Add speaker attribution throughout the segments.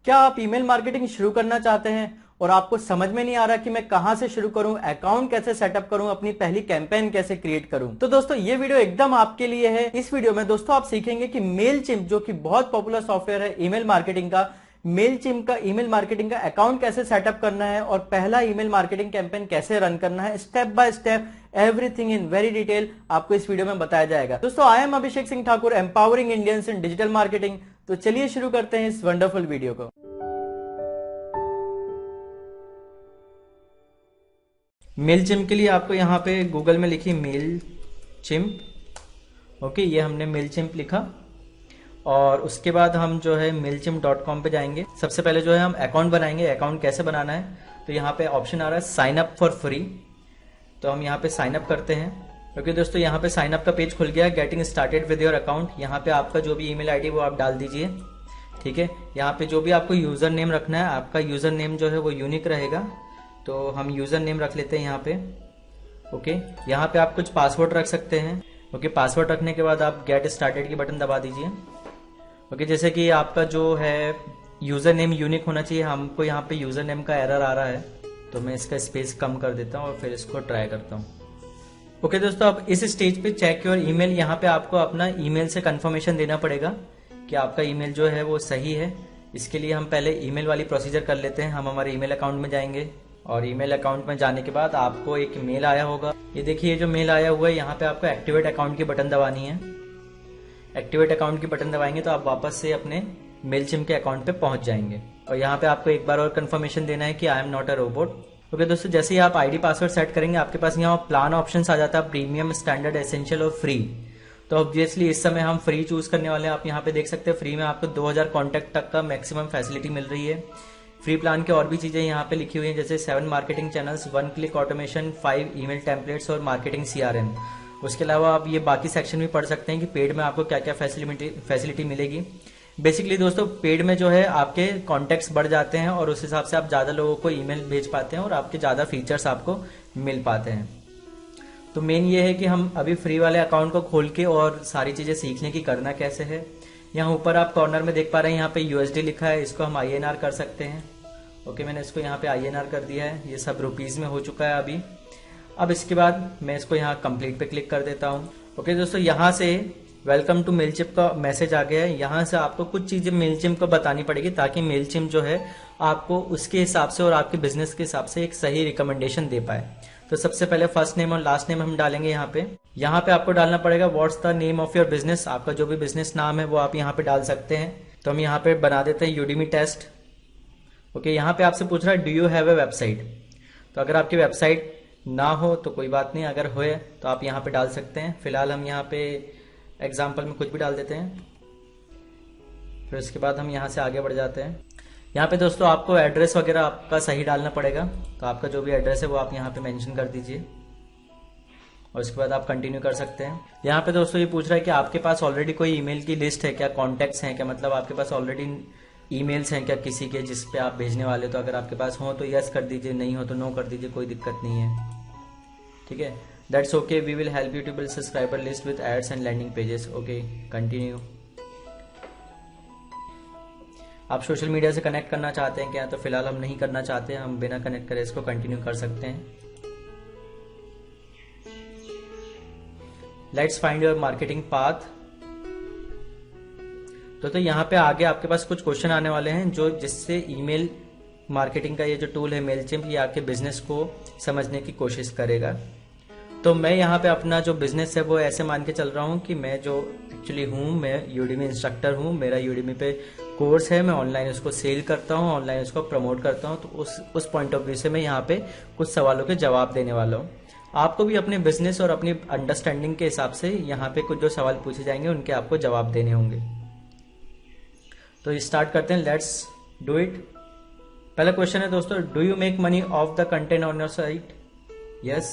Speaker 1: क्या आप email marketing शुरू करना चाहते हैं और आपको समझ में नहीं आ रहा कि मैं कहां से शुरू करूं, अकाउंट कैसे सेटअप करूं, अपनी पहली कैंपेन कैसे क्रिएट करूं? तो दोस्तों ये वीडियो एकदम आपके लिए है। इस वीडियो में दोस्तों आप सीखेंगे कि मेलचिम्प जो कि बहुत पॉपुलर सॉफ्टवेयर है ईमेल मार्केटिंग का, मेलचिम्प का ईमेल मार्केटिंग का अकाउंट कैसे सेटअप करना है और पहला ईमेल मार्केटिंग कैंपेन कैसे रन करना है, step by step everything in very detail आपको इस वीडियो में बताया जाएगा। दोस्तों I am Abhishek Singh Thakur, empowering Indians in digital marketing. तो चलिए शुरू करते हैं इस वंडरफुल वीडियो को। मेलचिम्प के लिए आपको यहाँ पे गूगल में लिखिए मेलचिम्प। ओके, ये हमने मेलचिम्प लिखा और उसके बाद हम जो है mailchimp.com पे जाएंगे। सबसे पहले जो है हम अकाउंट बनाएंगे। अकाउंट कैसे बनाना है, तो यहाँ पे ऑप्शन आ रहा है साइन अप फॉर फ्री, तो हम यहाँ पे साइन अप करते हैं। क्योंकि दोस्तों यहाँ पे साइन अप का पेज खुल गया, getting started with your account. यहाँ पे आपका जो भी ईमेल आईडी वो आप डाल दीजिए, ठीक है। यहाँ पे जो भी आपको यूजर नेम रखना है, आपका यूजर नेम जो है वो यूनिक रहेगा, तो हम यूजर नेम रख लेते हैं यहाँ पे। ओके, यहाँ पे आप कुछ पासवर्ड रख सकते हैं। ओके, पासवर्ड रखने के बाद आप गेट स्टार्टेड की बटन दबा दीजिए। ओके, जैसे कि आपका जो है यूजर नेम यूनिक होना चाहिए, हमको यहाँ पे यूजर नेम का एरर आ रहा है, तो मैं इसका स्पेस कम कर देता हूँ और फिर इसको ट्राई करता हूँ। ओके दोस्तों, अब इस स्टेज पे चेक योर ईमेल, यहाँ पे आपको अपना ईमेल से कंफर्मेशन देना पड़ेगा कि आपका ईमेल जो है वो सही है। इसके लिए हम पहले ईमेल वाली प्रोसीजर कर लेते हैं। हम हमारे ईमेल अकाउंट में जाएंगे और ईमेल अकाउंट में जाने के बाद आपको एक मेल आया होगा। ये देखिए, जो मेल आया हुआ है, यहाँ पे आपको एक्टिवेट अकाउंट की बटन दबानी है। एक्टिवेट अकाउंट की बटन दबाएंगे तो आप वापस से अपने मेलचिम्प के अकाउंट पे पहुंच जाएंगे और यहाँ पे आपको एक बार और कंफर्मेशन देना है कि I am not a robot. Okay दोस्तों, जैसे ही आप आईडी पासवर्ड सेट करेंगे, आपके पास यहाँ प्लान ऑप्शंस आ जाता है, प्रीमियम, स्टैंडर्ड, एसेंशियल और फ्री। तो ऑब्वियसली इस समय हम फ्री चूज करने वाले हैं। आप यहाँ पे देख सकते हैं फ्री में आपको 2000 कॉन्टैक्ट तक का मैक्सिमम फैसिलिटी मिल रही है। फ्री प्लान के और भी चीजें यहाँ पे लिखी हुई हैं, जैसे 7 marketing channels, 1 click automation, 5 email templates और मार्केटिंग CRM। उसके अलावा आप ये बाकी सेक्शन भी पढ़ सकते हैं कि पेड में आपको क्या क्या फैसिलिटी मिलेगी। बेसिकली दोस्तों, पेड में जो है आपके कॉन्टैक्ट्स बढ़ जाते हैं और उस हिसाब से आप ज्यादा लोगों को ईमेल भेज पाते हैं और आपके ज्यादा फीचर्स आपको मिल पाते हैं। तो मेन ये है कि हम अभी फ्री वाले अकाउंट को खोल के और सारी चीजें सीख लें कि करना कैसे है। यहाँ ऊपर आप कॉर्नर में देख पा रहे हैं, यहाँ पे USD लिखा है, इसको हम INR कर सकते हैं। ओके, मैंने इसको यहाँ पे INR कर दिया है। ये सब रुपीज में हो चुका है अभी। अब इसके बाद मैं इसको यहाँ कंप्लीट पे क्लिक कर देता हूँ। ओके दोस्तों, यहाँ से वेलकम टू मेलचिम्प का मैसेज आ गया है। यहाँ से आपको कुछ चीजें मेलचिम्प को बतानी पड़ेगी ताकि मेलचिम्प जो है आपको उसके हिसाब से और आपके बिजनेस के हिसाब से एक सही रिकमेंडेशन दे पाए। तो सबसे पहले फर्स्ट नेम और लास्ट नेम हम डालेंगे यहाँ पे। यहाँ पे आपको डालना पड़ेगा what's the name of your business. आपका जो भी बिजनेस नाम है वो आप यहाँ पे डाल सकते हैं। तो हम यहाँ पे बना देते हैं यूडीमी टेस्ट। ओके, यहाँ पे आपसे पूछ रहा है do you have a website. तो अगर आपकी वेबसाइट ना हो तो कोई बात नहीं, अगर होए तो आप यहाँ पे डाल सकते हैं। फिलहाल हम यहाँ पे एग्जाम्पल में कुछ भी डाल देते हैं, फिर उसके बाद हम यहाँ से आगे बढ़ जाते हैं। यहाँ पे दोस्तों आपको एड्रेस वगैरह आपका सही डालना पड़ेगा, तो आपका जो भी एड्रेस है वो आप यहाँ पे मेंशन कर दीजिए और उसके बाद आप कंटिन्यू कर सकते हैं। यहाँ पे दोस्तों ये पूछ रहा है कि आपके पास ऑलरेडी कोई ईमेल की लिस्ट है क्या, कॉन्टैक्ट्स हैं क्या, मतलब आपके पास ऑलरेडी ईमेल्स हैं क्या किसी के जिस पे आप भेजने वाले। तो अगर आपके पास हो तो यस कर दीजिए, नहीं हो तो नो कर दीजिए, कोई दिक्कत नहीं है, ठीक है। That's okay, we will help you to build subscriber list with ads and landing pages. Okay, continue. आप सोशल मीडिया से कनेक्ट करना चाहते हैं क्या, तो फिलहाल हम नहीं करना चाहते हैं, हम बिना कनेक्ट करे इसको कंटिन्यू कर सकते हैं। Let's find your marketing path. तो यहाँ पे आगे आपके पास कुछ क्वेश्चन आने वाले हैं जो जिससे ईमेल मार्केटिंग का ये जो टूल है मेलचिम्प, ये आपके बिजनेस को समझने की कोशिश करेगा। तो मैं यहाँ पे अपना जो बिजनेस है वो ऐसे मान के चल रहा हूँ कि मैं जो एक्चुअली हूँ, मैं यूडीमी इंस्ट्रक्टर हूँ। मेरा यूडीमी पे कोर्स है, मैं ऑनलाइन उसको सेल करता हूँ, ऑनलाइन उसको प्रमोट करता हूँ। तो उस पॉइंट ऑफ व्यू से मैं यहाँ पे कुछ सवालों के जवाब देने वाला हूँ। आपको भी अपने बिजनेस और अपनी अंडरस्टैंडिंग के हिसाब से यहाँ पे कुछ जो सवाल पूछे जाएंगे उनके आपको जवाब देने होंगे। तो स्टार्ट करते हैं, लेट्स डू इट। पहला क्वेश्चन है दोस्तों, do you make money of the content on your site. Yes.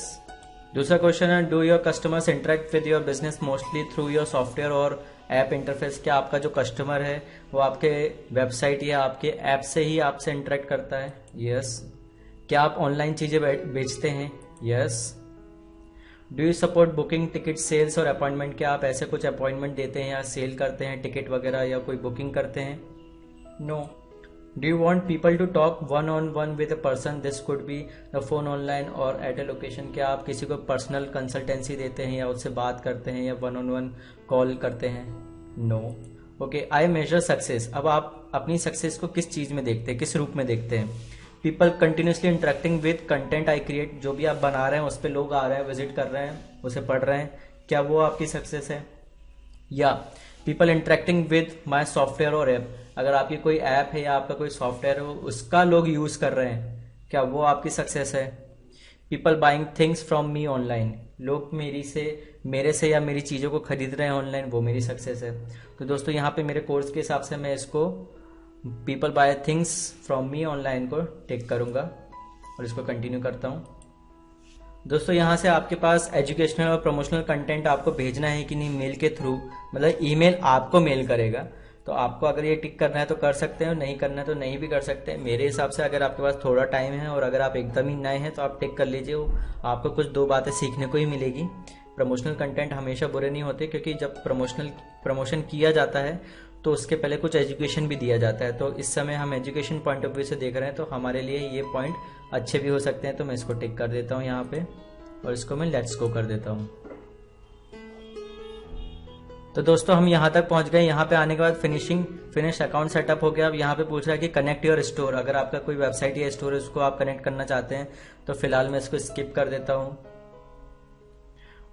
Speaker 1: दूसरा क्वेश्चन है, do your customers interact with your business mostly through your software और ऐप इंटरफेस। क्या आपका जो कस्टमर है वो आपके वेबसाइट या आपके ऐप से ही आपसे इंटरेक्ट करता है। यस। क्या आप ऑनलाइन चीजें बेचते हैं। Yes. Do you support booking, ticket sales और अपॉइंटमेंट। क्या आप ऐसे कुछ अपॉइंटमेंट देते हैं या सेल करते हैं, टिकट वगैरह या कोई बुकिंग करते हैं। No. Do you want people to talk one on one with a person, this could be the phone, online और एट ए लोकेशन। क्या आप किसी को पर्सनल कंसल्टेंसी देते हैं या उससे बात करते हैं या वन ऑन वन कॉल करते हैं? नो। ओके, आई मेजर सक्सेस। अब आप अपनी सक्सेस को किस चीज में देखते हैं, किस रूप में देखते हैं? People continuously interacting with content I create, जो भी आप बना रहे हैं उस पर लोग आ रहे हैं, विजिट कर रहे हैं, उसे पढ़ रहे हैं, क्या वो आपकी सक्सेस है? या people interacting with my software और ऐप, अगर आपकी कोई ऐप है या आपका कोई सॉफ्टवेयर हो उसका लोग यूज कर रहे हैं, क्या वो आपकी सक्सेस है? People buying things from me online, लोग मेरे से या मेरी चीज़ों को खरीद रहे हैं ऑनलाइन, वो मेरी सक्सेस है। तो दोस्तों यहाँ पे मेरे कोर्स के हिसाब से मैं इसको people buy things from me online को टिक करूंगा और इसको कंटिन्यू करता हूँ। दोस्तों यहाँ से आपके पास एजुकेशनल और प्रमोशनल कंटेंट आपको भेजना है कि नहीं, मेल के थ्रू, मतलब ईमेल आपको मेल करेगा। तो आपको अगर ये टिक करना है तो कर सकते हैं और नहीं करना है तो नहीं भी कर सकते हैं। मेरे हिसाब से अगर आपके पास थोड़ा टाइम है और अगर आप एकदम ही नए हैं तो आप टिक कर लीजिए, आपको कुछ 2 बातें सीखने को ही मिलेगी। प्रमोशनल कंटेंट हमेशा बुरे नहीं होते, क्योंकि जब प्रमोशन किया जाता है तो उसके पहले कुछ एजुकेशन भी दिया जाता है। तो इस समय हम एजुकेशन पॉइंट ऑफ व्यू से देख रहे हैं तो हमारे लिए ये पॉइंट अच्छे भी हो सकते हैं। तो मैं इसको टिक कर देता हूँ यहाँ पे और इसको मैं लेट्स गो कर देता हूँ। तो दोस्तों हम यहाँ तक पहुंच गए। यहाँ पे आने के बाद फिनिश अकाउंट सेटअप हो गया। अब यहाँ पे पूछ रहा है कि कनेक्ट योर स्टोर, अगर आपका कोई वेबसाइट या स्टोर है उसको आप कनेक्ट करना चाहते हैं तो फिलहाल मैं इसको स्किप कर देता हूँ।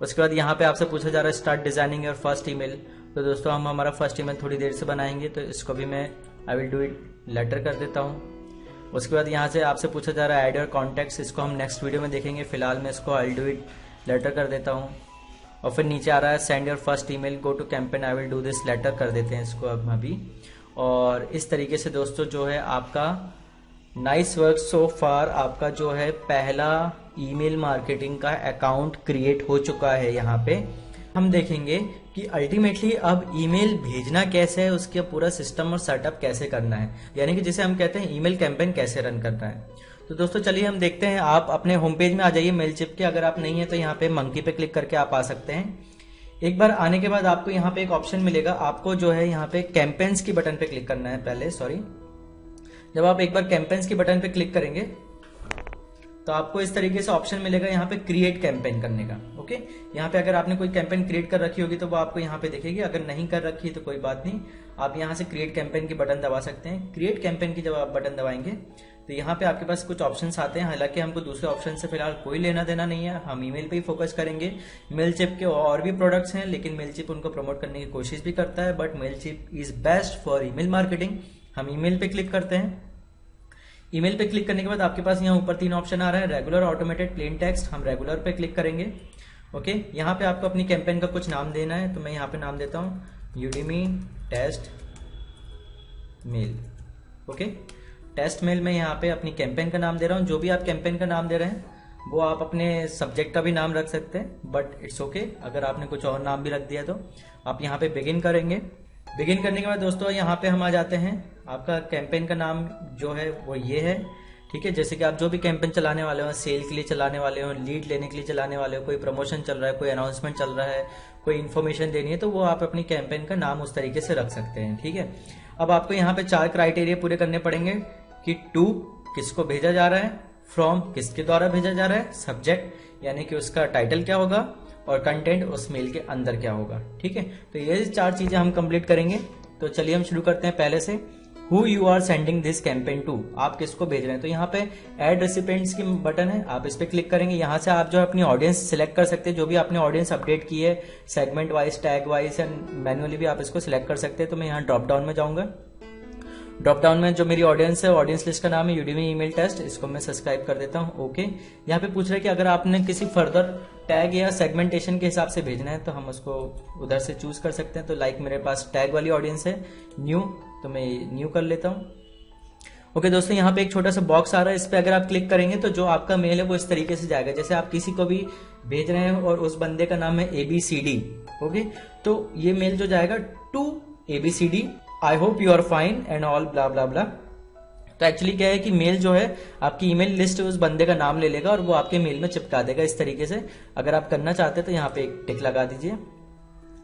Speaker 1: उसके बाद यहाँ पे आपसे पूछा जा रहा है start designing your first email. तो दोस्तों हम हमारा फर्स्ट ईमेल थोड़ी देर से बनाएंगे, तो इसको भी मैं आई विल डू इट लेटर कर देता हूँ। उसके बाद यहाँ से आपसे पूछा जा रहा है ऐड योर कॉन्टैक्ट्स, इसको हम नेक्स्ट वीडियो में देखेंगे, फिलहाल मैं इसको I will do it later कर देता हूँ। और फिर नीचे आ रहा है send your first email go to campaign, I will do this later कर देते हैं इसको अब अभी। और इस तरीके से दोस्तों जो है आपका नाइस वर्क सो फार, आपका जो है पहला ईमेल मार्केटिंग का अकाउंट क्रिएट हो चुका है। यहाँ पे हम देखेंगे कि अल्टीमेटली अब ईमेल भेजना कैसे है, उसके पूरा सिस्टम और सेटअप कैसे करना है, यानी कि जिसे हम कहते हैं ईमेल कैंपेन कैसे रन करना है। तो दोस्तों चलिए हम देखते हैं। आप अपने होम पेज में आ जाइए मेलचिप के, अगर आप नहीं है तो यहाँ पे मंकी पे क्लिक करके आप आ सकते हैं। एक बार आने के बाद आपको यहाँ पे एक ऑप्शन मिलेगा, आपको जो है यहाँ पे कैंपेन्स की बटन पे क्लिक करना है पहले, सॉरी। जब आप एक बार कैंपेन्स की बटन पे क्लिक करेंगे तो आपको इस तरीके से ऑप्शन मिलेगा यहाँ पे क्रिएट कैंपेन करने का। ओके, यहाँ पे अगर आपने कोई कैंपेन क्रिएट कर रखी होगी तो वो आपको यहाँ पे दिखेगी, अगर नहीं कर रखी है तो कोई बात नहीं, आप यहाँ से क्रिएट कैंपेन की बटन दबा सकते हैं। क्रिएट कैंपेन की जब आप बटन दबाएंगे तो यहाँ पे आपके पास कुछ ऑप्शंस आते हैं, हालांकि हमको दूसरे ऑप्शन से फिलहाल कोई लेना देना नहीं है, हम ईमेल पे ही फोकस करेंगे। मेलचिप के और भी प्रोडक्ट्स हैं लेकिन मेलचिप उनको प्रमोट करने की कोशिश भी करता है, but Mailchimp is best for email marketing. हम ईमेल पे क्लिक करते हैं। ईमेल पे क्लिक करने के बाद आपके पास यहाँ ऊपर 3 ऑप्शन आ रहा है, रेगुलर, ऑटोमेटेड, प्लेन टेक्स्ट। हम रेगुलर पे क्लिक करेंगे। ओके, यहाँ पे आपको अपनी कैंपेन का कुछ नाम देना है, तो मैं यहाँ पे नाम देता हूँ Udemy test mail. Okay, test mail में यहाँ पे अपनी कैंपेन का नाम दे रहा हूँ। जो भी आप कैंपेन का नाम दे रहे हैं वो आप अपने सब्जेक्ट का भी नाम रख सकते हैं, बट इट्स ओके अगर आपने कुछ और नाम भी रख दिया तो। आप यहाँ पे बिगिन करेंगे। बिगिन करने के बाद दोस्तों यहाँ पे हम आ जाते हैं, आपका कैंपेन का नाम जो है वो ये है, ठीक है। जैसे कि आप जो भी कैंपेन चलाने वाले हो, सेल के लिए चलाने वाले हो, लीड लेने के लिए चलाने वाले हो, कोई प्रमोशन चल रहा है, कोई अनाउंसमेंट चल रहा है, कोई इन्फॉर्मेशन देनी है, तो वो आप अपनी कैंपेन का नाम उस तरीके से रख सकते हैं, ठीक है। अब आपको यहाँ पे 4 क्राइटेरिया पूरे करने पड़ेंगे कि टू किसको भेजा जा रहा है, फ्रॉम किसके द्वारा भेजा जा रहा है, सब्जेक्ट यानी कि उसका टाइटल क्या होगा, और कंटेंट उस मेल के अंदर क्या होगा, ठीक है। तो ये 4 चीजें हम कंप्लीट करेंगे। तो चलिए हम शुरू करते हैं पहले से। Who you are sending this campaign to, आप किसको भेज रहे हैं। तो यहाँ पे एड रेसिपिएंट्स की बटन है, आप इस पे क्लिक करेंगे। यहाँ से आप जो अपनी ऑडियंस सिलेक्ट कर सकते हैं, जो भी आपने ऑडियंस अपडेट की है, segment wise, tag wise and manually भी आप इसको सिलेक्ट कर सकते हैं। तो मैं यहाँ ड्रॉप डाउन में जाऊंगा। ड्रॉप डाउन में जो मेरी ऑडियंस है, ऑडियंस लिस्ट का नाम है यूडीमी ईमेल टेस्ट, इसको मैं सब्सक्राइब कर देता हूँ। ओके, यहाँ पे पूछ रहा है कि अगर आपने किसी फर्दर टैग या सेगमेंटेशन के हिसाब से भेजना है तो हम उसको उधर से चूज कर सकते हैं। तो लाइक मेरे पास टैग वाली ऑडियंस है, न्यू, तो मैं न्यू कर लेता हूँ। ओके दोस्तों, यहाँ पे एक छोटा सा बॉक्स आ रहा है, इस पे अगर आप क्लिक करेंगे तो जो आपका मेल है वो इस तरीके से जाएगा। जैसे आप किसी को भी भेज रहे हैं और उस बंदे का नाम है ABCD, ओके, तो ये मेल जो जाएगा to ABCD, I hope you are fine and all blah blah blah. तो एक्चुअली क्या है कि मेल जो है आपकी ईमेल लिस्ट उस बंदे का नाम ले लेगा और वो आपके मेल में चिपका देगा इस तरीके से। अगर आप करना चाहते हैं तो यहाँ पे एक टिक लगा दीजिए।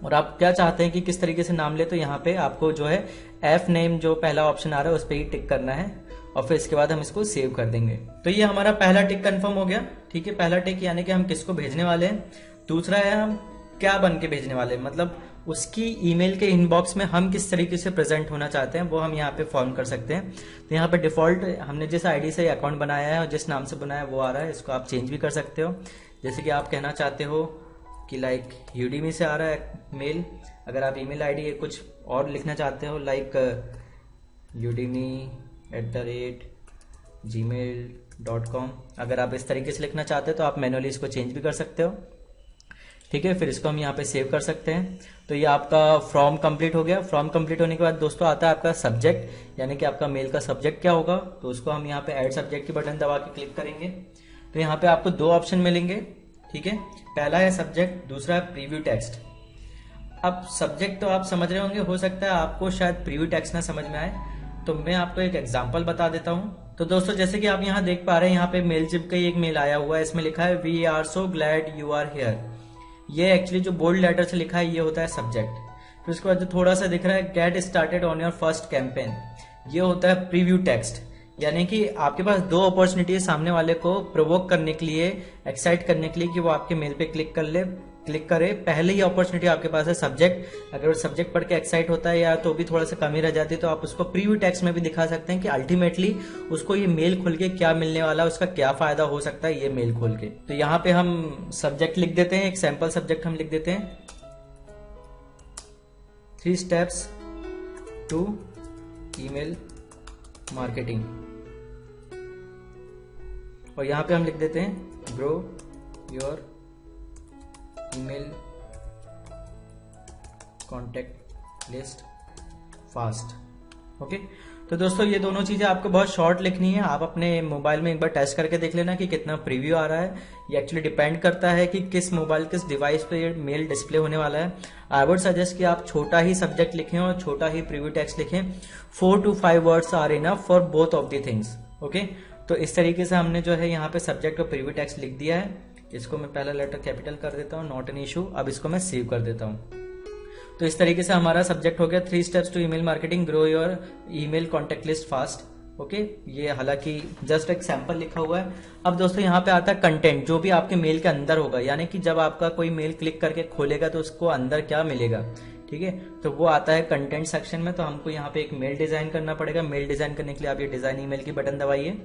Speaker 1: और आप क्या चाहते हैं कि किस तरीके से नाम ले, तो यहाँ पे आपको जो है एफ नेम जो पहला ऑप्शन आ रहा है उस पर ही टिक करना है और फिर इसके बाद हम इसको सेव कर देंगे। तो ये हमारा पहला टिक कंफर्म हो गया। ठीक है, पहला टिक यानी कि हम किसको भेजने वाले हैं। दूसरा है हम क्या बन के भेजने वाले हैं, मतलब उसकी ईमेल के इनबॉक्स में हम किस तरीके से प्रेजेंट होना चाहते हैं वो हम यहाँ पे फॉर्म कर सकते हैं। तो यहाँ पे डिफॉल्ट हमने जिस आईडी से अकाउंट बनाया है और जिस नाम से बनाया है वो आ रहा है, इसको आप चेंज भी कर सकते हो। जैसे कि आप कहना चाहते हो कि लाइक यूडीमी से आ रहा है मेल, अगर आप ईमेल आईडी कुछ और लिखना चाहते हो लाइक udemy@gmail.com, अगर आप इस तरीके से लिखना चाहते हो तो आप मैनुअली इसको चेंज भी कर सकते हो। ठीक है, फिर इसको हम यहाँ पे सेव कर सकते हैं। तो ये आपका फॉर्म कंप्लीट हो गया। फॉर्म कंप्लीट होने के बाद दोस्तों आता है आपका सब्जेक्ट, यानी कि आपका मेल का सब्जेक्ट क्या होगा। तो उसको हम यहाँ पे ऐड सब्जेक्ट की बटन दबा के क्लिक करेंगे तो यहाँ पे आपको दो ऑप्शन मिलेंगे। ठीक है, पहला है सब्जेक्ट, दूसरा है प्रीव्यू टेक्स्ट। अब सब्जेक्ट तो आप समझ रहे होंगे, हो सकता है आपको शायद प्रीव्यू टेक्स्ट ना समझ में आए, तो मैं आपको एक एग्जांपल बता देता हूं। तो दोस्तों जैसे कि आप यहाँ देख पा रहे हैं, यहाँ पे मेलचिप का एक मेल आया हुआ है, इसमें लिखा है we are so glad you are here. ये एक्चुअली जो बोल्ड लेटर से लिखा है ये होता है सब्जेक्ट। फिर उसके बाद जो थोड़ा सा दिख रहा है get started on your first campaign, ये होता है प्रीव्यू टेक्स्ट। यानी कि आपके पास दो अपॉर्चुनिटी है सामने वाले को प्रोवोक करने के लिए, एक्साइट करने के लिए कि वो आपके मेल पे क्लिक करे। पहले ही अपॉर्चुनिटी आपके पास है सब्जेक्ट, अगर वो सब्जेक्ट पढ़ के एक्साइट होता है या तो भी थोड़ा सा कमी रह जाती है तो आप उसको प्रीव्यू टेक्स्ट में भी दिखा सकते हैं कि अल्टीमेटली उसको ये मेल खोल के क्या मिलने वाला है, उसका क्या फायदा हो सकता है ये मेल खोल के। तो यहाँ पे हम सब्जेक्ट लिख देते हैं, एक सैंपल सब्जेक्ट हम लिख देते हैं 3 steps to ईमेल मार्केटिंग, और यहां पे हम लिख देते हैं grow your email contact list fast. Okay, तो दोस्तों ये दोनों चीजें आपको बहुत शॉर्ट लिखनी है। आप अपने मोबाइल में एक बार टेस्ट करके देख लेना कि कितना प्रीव्यू आ रहा है। ये एक्चुअली डिपेंड करता है कि किस मोबाइल किस डिवाइस पे ये मेल डिस्प्ले होने वाला है। आई वुड सजेस्ट कि आप छोटा ही सब्जेक्ट लिखें और छोटा ही प्रीव्यू टेक्स्ट लिखें। 4 to 5 words are enough for both of the things. Okay, तो इस तरीके से हमने जो है यहाँ पे सब्जेक्ट और प्रीव्यू टेक्स्ट लिख दिया है। इसको मैं पहला लेटर कैपिटल कर देता हूँ, नॉट एन इशू। अब इसको मैं सेव कर देता हूँ। तो इस तरीके से हमारा सब्जेक्ट हो गया 3 steps to email marketing, grow your email contact list fast. Okay, ये हालांकि जस्ट एक सैंपल लिखा हुआ है। अब दोस्तों यहाँ पे आता है कंटेंट, जो भी आपके मेल के अंदर होगा, यानी कि जब आपका कोई मेल क्लिक करके खोलेगा तो उसको अंदर क्या मिलेगा। ठीक है, तो वो आता है कंटेंट सेक्शन में। तो हमको यहाँ पे एक मेल डिजाइन करना पड़ेगा। मेल डिजाइन करने के लिए आप ये डिजाइन ईमेल की बटन दबाइए।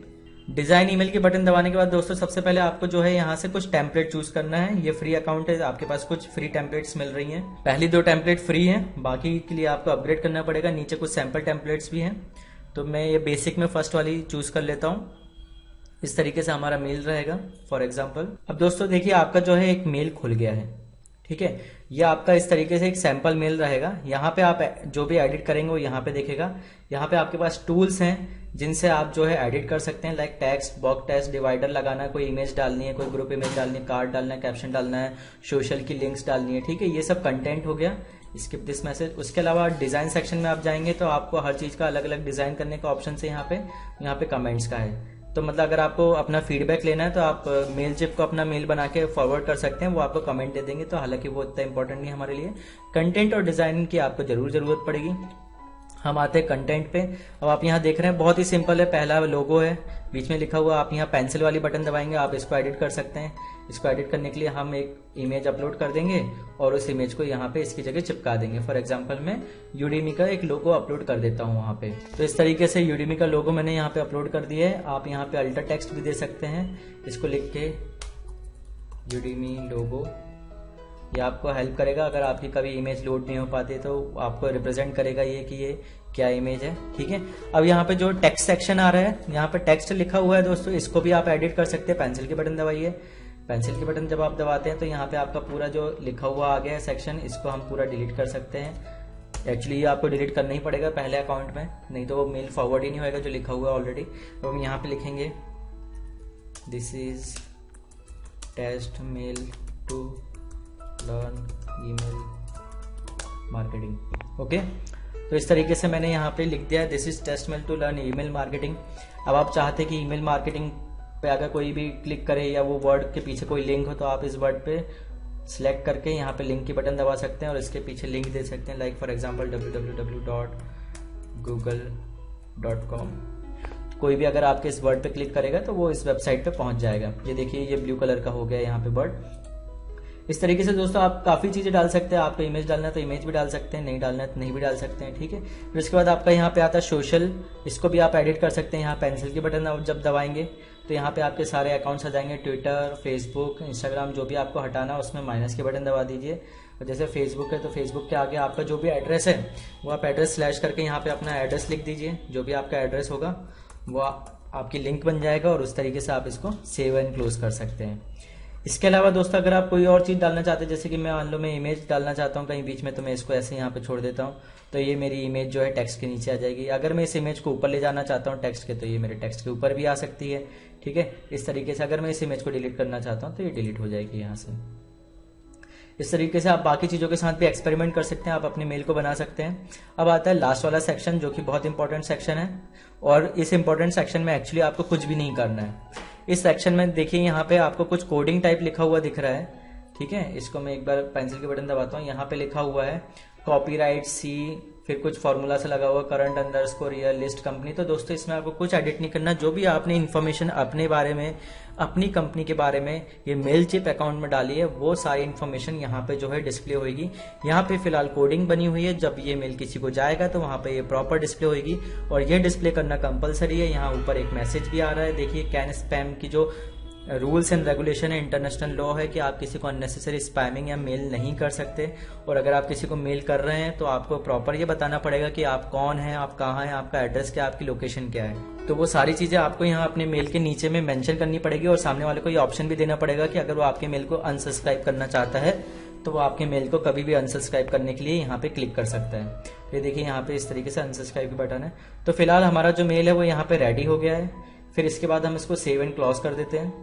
Speaker 1: डिजाइन ईमेल की बटन दबाने के बाद दोस्तों सबसे पहले आपको जो है यहाँ से कुछ टेम्पलेट चूज करना है। ये फ्री अकाउंट है, आपके पास कुछ फ्री टेम्पलेट्स मिल रही हैं। पहली 2 टेम्पलेट फ्री हैं, बाकी के लिए आपको अपग्रेड करना पड़ेगा। नीचे कुछ सैंपल टेम्पलेट्स भी हैं, तो मैं ये बेसिक में फर्स्ट वाली चूज कर लेता हूँ। इस तरीके से हमारा मेल रहेगा फॉर एग्जाम्पल। अब दोस्तों देखिए आपका जो है एक मेल खुल गया है। ठीक है, ये आपका इस तरीके से एक सैंपल मेल रहेगा। यहाँ पे आप जो भी एडिट करेंगे वो यहाँ पे देखेगा। यहाँ पे आपके पास टूल्स हैं जिनसे आप जो है एडिट कर सकते हैं, like text box, text divider लगाना है, कोई इमेज डालनी है, कोई ग्रुप इमेज डालनी है, कार्ड डालना है, कैप्शन डालना है, सोशल की लिंक्स डालनी है। ठीक है, ये सब कंटेंट हो गया। Skip this message. उसके अलावा डिजाइन सेक्शन में आप जाएंगे तो आपको हर चीज का अलग अलग डिजाइन करने का ऑप्शन है। यहाँ पे कमेंट्स का है, तो मतलब अगर आपको अपना फीडबैक लेना है तो आप मेलचिप को अपना मेल बना के फॉरवर्ड कर सकते हैं, वो आपको कमेंट दे देंगे। तो हालांकि वो इतना इंपॉर्टेंट नहीं हमारे लिए। कंटेंट और डिजाइन की आपको जरूरत पड़ेगी। हम आते हैं कंटेंट पे। अब आप यहाँ देख रहे हैं बहुत ही सिंपल है। पहला लोगो है, बीच में लिखा हुआ, आप यहाँ पेंसिल वाली बटन दबाएंगे, आप इसको एडिट कर सकते हैं। इसको एडिट करने के लिए हम एक इमेज अपलोड कर देंगे और उस इमेज को यहाँ पे इसकी जगह चिपका देंगे। फॉर एग्जांपल मैं यूडीमी का एक लोगो अपलोड कर देता हूँ वहाँ पे। तो इस तरीके से यूडीमी का लोगो मैंने यहाँ पे अपलोड कर दिया है। आप यहाँ पे अल्टर टेक्स्ट भी दे सकते हैं, इसको लिख के यूडीमी लोगो। ये आपको हेल्प करेगा अगर आपकी कभी इमेज लोड नहीं हो पाती तो आपको रिप्रेजेंट करेगा ये कि ये क्या इमेज है। ठीक है, अब यहाँ पे जो टेक्स्ट सेक्शन आ रहा है, यहाँ पे टेक्स्ट लिखा हुआ है दोस्तों, इसको भी आप एडिट कर सकते हैं। पेंसिल की बटन दबाइए। पेंसिल की बटन जब आप दबाते हैं तो यहाँ पे आपका पूरा जो लिखा हुआ आ गया है सेक्शन, इसको हम पूरा डिलीट कर सकते हैं। एक्चुअली ये आपको डिलीट करना ही पड़ेगा पहले अकाउंट में, नहीं तो वो मेल फॉरवर्ड ही नहीं होगा जो लिखा हुआ है ऑलरेडी। तो हम यहाँ पे लिखेंगे this is test mail to learn email marketing. Okay, तो इस तरीके से मैंने यहाँ पे लिख दिया है this is test mail to learn email marketing. अब आप चाहते हैं कि ईमेल मार्केटिंग पे अगर कोई भी क्लिक करे या वो वर्ड के पीछे कोई लिंक हो तो आप इस वर्ड पे सिलेक्ट करके यहाँ पे लिंक की बटन दबा सकते हैं और इसके पीछे लिंक दे सकते हैं, like for example www. google.com। कोई भी अगर आपके इस वर्ड पे क्लिक करेगा तो वो इस वेबसाइट पे पहुंच जाएगा। ये देखिए ये ब्लू कलर का हो गया यहाँ पे वर्ड। इस तरीके से दोस्तों आप काफ़ी चीज़ें डाल सकते हैं। आपको इमेज डालना है तो इमेज भी डाल सकते हैं, नहीं डालना है तो नहीं भी डाल सकते हैं, ठीक है। फिर उसके बाद आपका यहाँ पे आता है सोशल, इसको भी आप एडिट कर सकते हैं। यहाँ पेंसिल की बटन आप जब दबाएंगे तो यहाँ पे आपके सारे अकाउंट्स आ जाएंगे, ट्विटर, फेसबुक, इंस्टाग्राम, जो भी आपको हटाना है उसमें माइनस की बटन दबा दीजिए। और जैसे फेसबुक है तो फेसबुक के आगे आपका जो भी एड्रेस है वो आप एड्रेस स्लैश करके यहाँ पे अपना एड्रेस लिख दीजिए। जो भी आपका एड्रेस होगा वो आपकी लिंक बन जाएगा और उस तरीके से आप इसको सेव एंड क्लोज कर सकते हैं। इसके अलावा दोस्तों अगर आप कोई और चीज़ डालना चाहते हैं, जैसे कि मैं मान लो मैं इमेज डालना चाहता हूँ कहीं बीच में, तो मैं इसको ऐसे यहाँ पे छोड़ देता हूँ तो ये मेरी इमेज जो है टेक्स्ट के नीचे आ जाएगी। अगर मैं इस इमेज को ऊपर ले जाना चाहता हूँ टेक्स्ट के, तो ये मेरे टेक्स्ट के ऊपर भी आ सकती है, ठीक है। इस तरीके से अगर मैं इस इमेज को डिलीट करना चाहता हूँ तो ये डिलीट हो जाएगी यहाँ से। इस तरीके से आप बाकी चीज़ों के साथ भी एक्सपेरिमेंट कर सकते हैं, आप अपने मेल को बना सकते हैं। अब आता है लास्ट वाला सेक्शन जो कि बहुत इंपॉर्टेंट सेक्शन है, और इस इंपॉर्टेंट सेक्शन में एक्चुअली आपको कुछ भी नहीं करना है। इस सेक्शन में देखिए यहाँ पे आपको कुछ कोडिंग टाइप लिखा हुआ दिख रहा है, ठीक है। इसको मैं एक बार पेंसिल की बटन दबाता हूँ। यहाँ पे लिखा हुआ है कॉपीराइट सी, फिर कुछ फॉर्मूला से लगा हुआ current underscore year list company. तो दोस्तों इसमें आपको कुछ एडिट नहीं करना। जो भी आपने इन्फॉर्मेशन अपने बारे में, अपनी कंपनी के बारे में ये मेलचिप अकाउंट में डाली है, वो सारी इन्फॉर्मेशन यहाँ पे जो है डिस्प्ले होगी। यहाँ पे फिलहाल कोडिंग बनी हुई है, जब ये मेल किसी को जाएगा तो वहाँ पे ये प्रॉपर डिस्प्ले होगी और ये डिस्प्ले करना कंपलसरी है। यहाँ ऊपर एक मैसेज भी आ रहा है, देखिए कैन स्पैम की जो रूल्स एंड रेगुलेशन है, इंटरनेशनल लॉ है कि आप किसी को अननेसेसरी स्पैमिंग या मेल नहीं कर सकते। और अगर आप किसी को मेल कर रहे हैं तो आपको प्रॉपर ये बताना पड़ेगा कि आप कौन हैं, आप कहाँ हैं, आपका एड्रेस क्या है, आपकी लोकेशन क्या है। तो वो सारी चीजें आपको यहाँ अपने मेल के नीचे में मेंशन करनी पड़ेगी और सामने वाले को ये ऑप्शन भी देना पड़ेगा कि अगर वो आपके मेल को अनसब्सक्राइब करना चाहता है तो वो आपके मेल को कभी भी अनसब्सक्राइब करने के लिए यहाँ पे क्लिक कर सकता है। ये देखिए यहाँ पे इस तरीके से अनसब्सक्राइब की बटन है। तो फिलहाल हमारा जो मेल है वो यहाँ पे रेडी हो गया है। फिर इसके बाद हम इसको सेव एंड क्लोज कर देते हैं।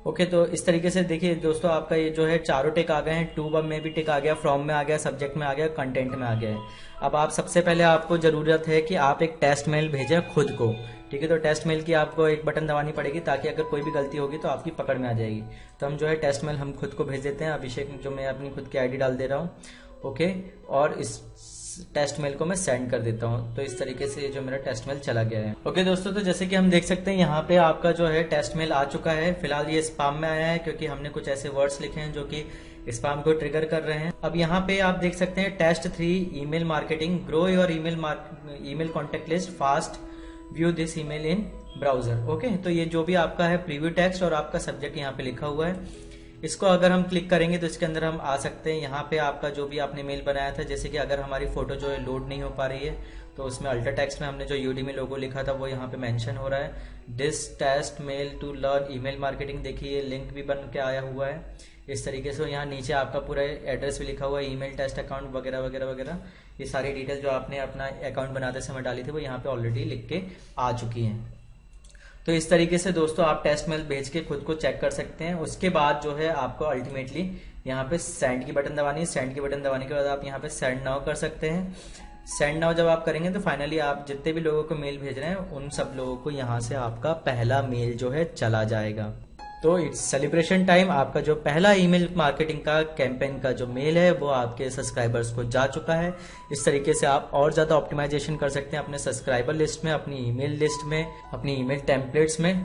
Speaker 1: ओके, तो इस तरीके से देखिए दोस्तों आपका ये जो है चारों टिक आ गए हैं। टू में भी टिक आ गया, फ्रॉम में आ गया, सब्जेक्ट में आ गया, कंटेंट में आ गया है। अब आप सबसे पहले आपको जरूरत है कि आप एक टेस्ट मेल भेजें खुद को, ठीक है। तो टेस्ट मेल की आपको एक बटन दबानी पड़ेगी ताकि अगर कोई भी गलती होगी तो आपकी पकड़ में आ जाएगी। तो हम जो है टेस्ट मेल हम खुद को भेज देते हैं। अभिषेक जो मैं अपनी खुद की आईडी डाल दे रहा हूँ, ओके, और इस टेस्ट मेल को मैं सेंड कर देता हूँ। तो इस तरीके से जो मेरा टेस्ट मेल चला गया है। ओके दोस्तों, तो जैसे कि हम देख सकते हैं यहाँ पे आपका जो है टेस्ट मेल आ चुका है। फिलहाल ये स्पैम में आया है क्योंकि हमने कुछ ऐसे वर्ड्स लिखे हैं जो कि स्पैम को ट्रिगर कर रहे हैं। अब यहाँ पे आप देख सकते हैं test 3 email marketing, grow your email contact list fast, view this email in browser. Okay, तो ये जो भी आपका है प्रीव्यू टेक्स्ट और आपका सब्जेक्ट यहाँ पे लिखा हुआ है। इसको अगर हम क्लिक करेंगे तो इसके अंदर हम आ सकते हैं। यहाँ पे आपका जो भी आपने मेल बनाया था, जैसे कि अगर हमारी फोटो जो है लोड नहीं हो पा रही है तो उसमें अल्टर टेक्स्ट में हमने जो यूडीमी लोगो लिखा था वो यहाँ पे मेंशन हो रहा है। This test mail to learn email marketing, देखिए ये लिंक भी बन के आया हुआ है इस तरीके से। यहाँ नीचे आपका पूरा एड्रेस भी लिखा हुआ है, ईमेल टेस्ट अकाउंट वगैरह वगैरह वगैरह। ये सारी डिटेल जो आपने अपना अकाउंट बनाते समय डाली थी वो यहाँ पे ऑलरेडी लिख के आ चुकी है। तो इस तरीके से दोस्तों आप टेस्ट मेल भेज के खुद को चेक कर सकते हैं। उसके बाद जो है आपको अल्टीमेटली यहाँ पे सेंड की बटन दबानी है। सेंड की बटन दबाने के बाद आप यहाँ पे सेंड नाउ कर सकते हैं। सेंड नाउ जब आप करेंगे तो फाइनली आप जितने भी लोगों को मेल भेज रहे हैं उन सब लोगों को यहाँ से आपका पहला मेल जो है चला जाएगा। तो इट्स सेलिब्रेशन टाइम। आपका जो पहला ईमेल मार्केटिंग का कैंपेन का जो मेल है वो आपके सब्सक्राइबर्स को जा चुका है। इस तरीके से आप और ज्यादा ऑप्टिमाइजेशन कर सकते हैं अपने सब्सक्राइबर लिस्ट में, अपनी ईमेल लिस्ट में, अपनी ईमेल टेम्पलेट्स में।